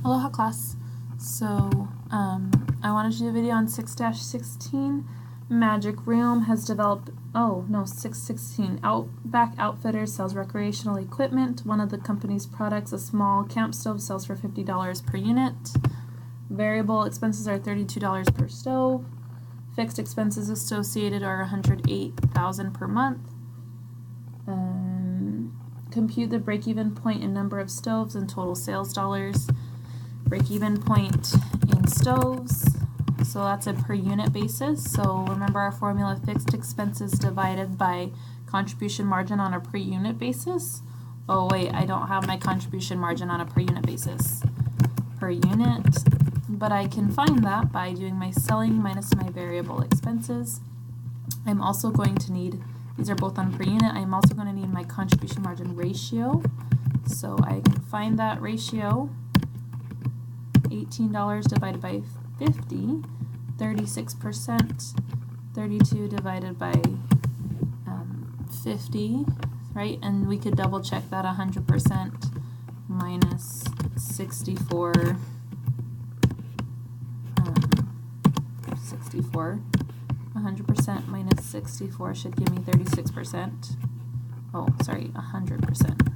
Aloha class. So I wanted to do a video on 6-16. Magic Realm has developed, 616. Outback Outfitters sells recreational equipment. One of the company's products, a small camp stove, sells for $50 per unit. Variable expenses are $32 per stove. Fixed expenses associated are $108,000 per month. Compute the break-even point in number of stoves and total sales dollars. Break-even point in stoves, so that's a per unit basis. So remember our formula: fixed expenses divided by contribution margin on a per unit basis. Oh wait, I don't have my contribution margin on a per unit basis. Per unit, but I can find that by doing my selling minus my variable expenses. I'm also going to need, these are both on per unit, I'm also going to need my contribution margin ratio. So I can find that ratio. $18 divided by 50, 36%, 32 divided by 50, right? And we could double check that. 100% minus 64, 100% minus 64 should give me 36%. Oh, sorry, 100%.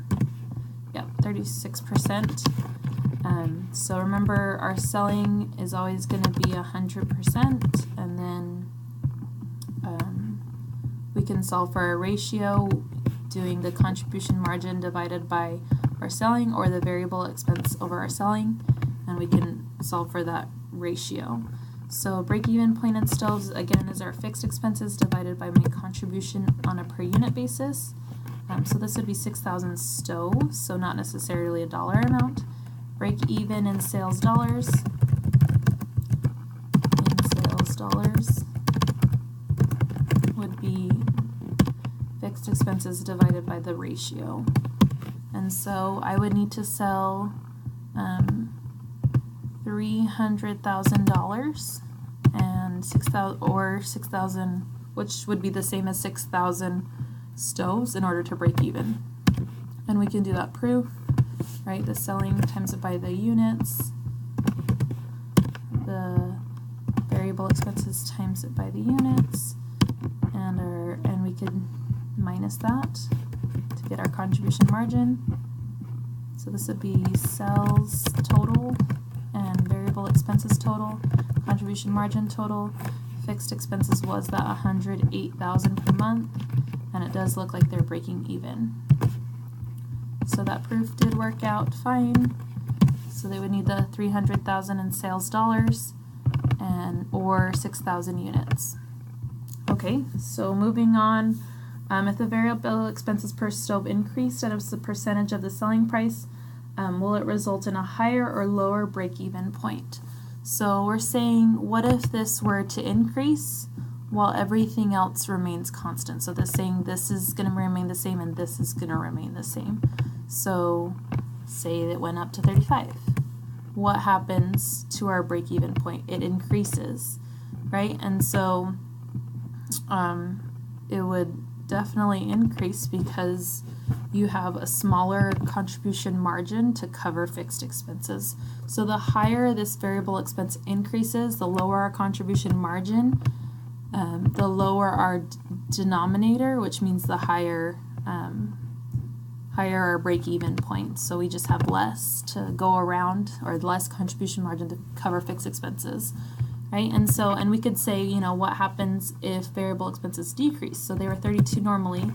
Yep, 36%. So remember, our selling is always going to be 100%, and then we can solve for our ratio doing the contribution margin divided by our selling, or the variable expense over our selling, and we can solve for that ratio. So break-even point in stoves, again, is our fixed expenses divided by my contribution on a per unit basis. So this would be 6,000 stoves, so not necessarily a dollar amount. Break even in sales dollars. Would be fixed expenses divided by the ratio. And so I would need to sell $300,000 and 6,000, which would be the same as 6,000 stoves in order to break even. And we can do that proof. Right, the selling times it by the units, the variable expenses times it by the units, and we could minus that to get our contribution margin. So this would be sales total and variable expenses total, contribution margin total. Fixed expenses was that $108,000 per month, and it does look like they're breaking even. So that proof did work out fine. So they would need the $300,000 in sales dollars or 6,000 units. Okay, so moving on, if the variable expenses per stove increased as a percentage of the selling price, will it result in a higher or lower break-even point? So we're saying, what if this were to increase while everything else remains constant? So they're saying this is going to remain the same and this is going to remain the same. So say it went up to 35. What happens to our break-even point? It increases, right? And so it would definitely increase because you have a smaller contribution margin to cover fixed expenses. So the higher this variable expense increases, the lower our contribution margin, the lower our denominator, which means the higher our break-even point. So we just have less to go around, or less contribution margin to cover fixed expenses, right? And we could say, what happens if variable expenses decrease? So they were 32 normally.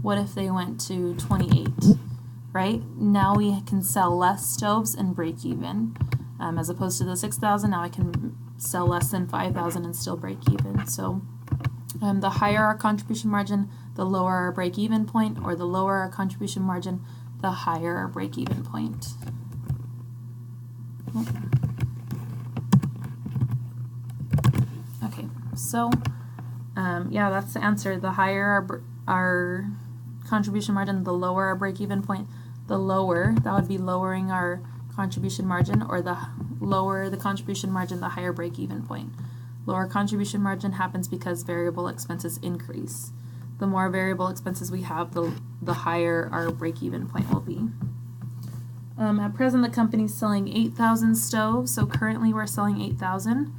What if they went to 28, right? Now we can sell less stoves and break even. As opposed to the 6,000, now I can sell less than 5,000 and still break even. So the higher our contribution margin, the lower our break-even point, or the lower our contribution margin, the higher our break-even point. Okay, so yeah, that's the answer. The higher our contribution margin, the lower our break-even point. The lower, that would be lowering our contribution margin, or the lower the contribution margin, the higher break-even point. Lower contribution margin happens because variable expenses increase. The more variable expenses we have, the higher our break-even point will be. At present, the company's selling 8,000 stoves, so currently we're selling 8,000.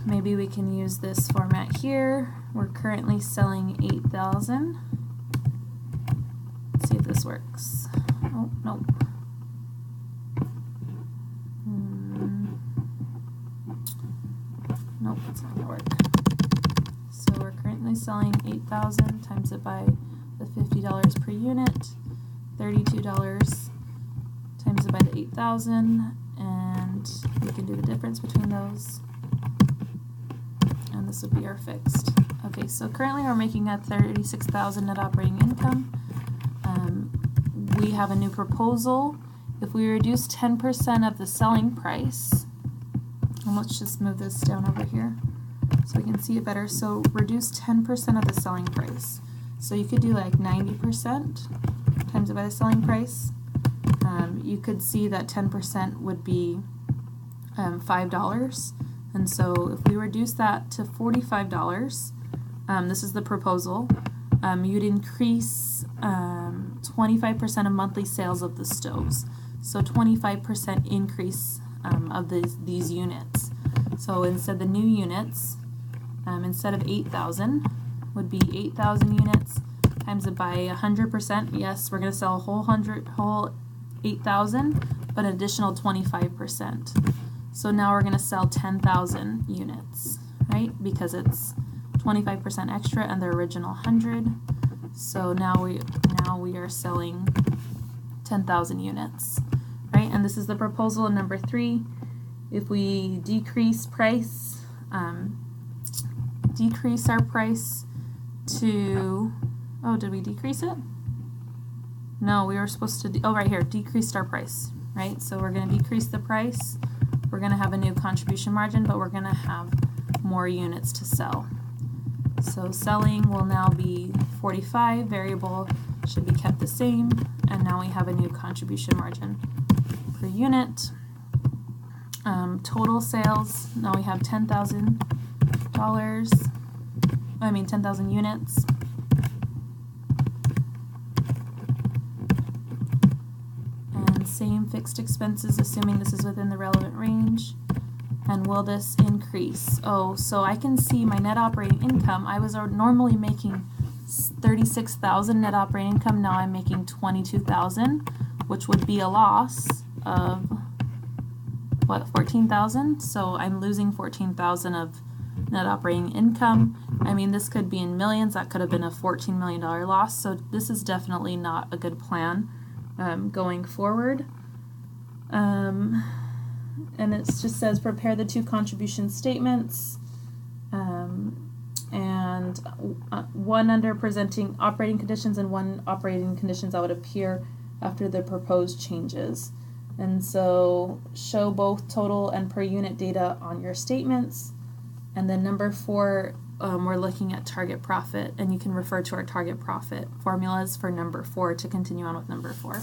Maybe we can use this format here. We're currently selling 8,000. Let's see if this works. Oh, no. Nope, it's not going to work. So we're currently selling 8,000, times it by the $50 per unit, $32, times it by the 8,000, and we can do the difference between those, and this would be our fixed. Okay, so currently we're making a 36,000 net operating income. We have a new proposal. If we reduce 10% of the selling price, and let's just move this down over here so we can see it better. So reduce 10% of the selling price. So you could do like 90% times it by the selling price. You could see that 10% would be $5. And so if we reduce that to $45, this is the proposal, you'd increase 25% of monthly sales of the stoves. So 25% increase of these units. So instead the new units, instead of 8,000, would be 8,000 units times it by 100%. Yes, we're going to sell a whole 8,000, but an additional 25%. So now we're going to sell 10,000 units, right? Because it's 25% extra and the original 100. So now we are selling 10,000 units, right? And this is the proposal in number 3. If we decrease price, decrease our price to, oh, did we decrease it? No, we were supposed to, right here, decreased our price, right? So we're going to decrease the price. We're going to have a new contribution margin, but we're going to have more units to sell. So selling will now be 45, variable should be kept the same, and now we have a new contribution margin per unit. Total sales, now we have $10,000, 10,000 units. And same fixed expenses, assuming this is within the relevant range. And will this increase? Oh, so I can see my net operating income. I was normally making 36,000 net operating income. Now I'm making 22,000, which would be a loss of what, 14,000? So I'm losing 14,000 of net operating income. I mean, this could be in millions. That could have been a $14 million loss. So this is definitely not a good plan going forward. And it just says prepare the 2 contribution statements, and one under presenting operating conditions and one operating conditions that would appear after the proposed changes. And so show both total and per unit data on your statements. And then number 4, we're looking at target profit, and you can refer to our target profit formulas for number 4 to continue on with number 4.